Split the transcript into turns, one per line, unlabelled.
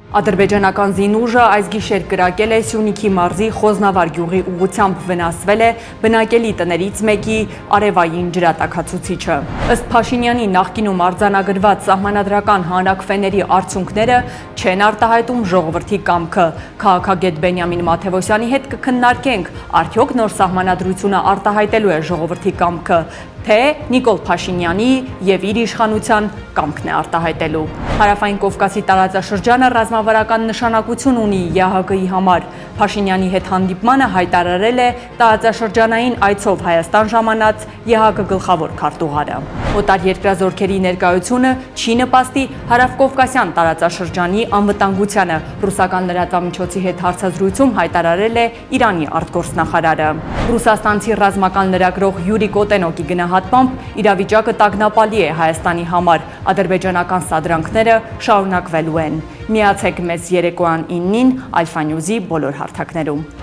Ադրբեջանական զինուժը այս գիշեր կրակել է Սյունիքի մարզի Խոզնավար գյուղի ուղղությամբ վնասվել է բնակելի տներից մեկի արևային ջրատաքացուցիչը։ Ըստ Փաշինյանի նախկինում արձանագրված սահմանադրական հանրաքվեների արդյունքները չեն արտահայտում ժողովրդի կամքը։ Քաղաքագետ Բենյամին Մաթևոսյանի հետ կքննարկենք, արդյոք նոր սահմանադրությունը արտահայտելու է ժողովրդի կամքը, թե Նիկոլ Փաշինյանի եւ իր իշխանության կամքն է արտահայտելու։ Հարավային Կովկասի տարածաշրջանը ռազմավարական նշանակություն ունի ԵԱՀԿ-ի համար։ Փաշինյանի հետ հանդիպմանը հայտարարել է տարածաշրջանային այցով Հայաստան ժամանած ԵԱՀԿ գլխավոր քարտուղարը։ Օտարերկրազորքերի ներկայությունը չի նպաստի հարավկովկասյան տարածաշրջանի անվտանգությանը, ռուսական լրատվամիջոցի հետ հարցազրույցում հայտարարել է Իրանի արտգործնախարարը։ Ռուսաստանցի ռազմական լրագրող Յուրի Կոտենոկի գնահատմամբ իրավիճակը տագնապալի է Հայաստանի համար, ադրբեջանական սադրանքները շարունակվելու են։ Միացեք մեզ երեկոյան 9-ին Alpha News-ի բոլոր հարթակներում։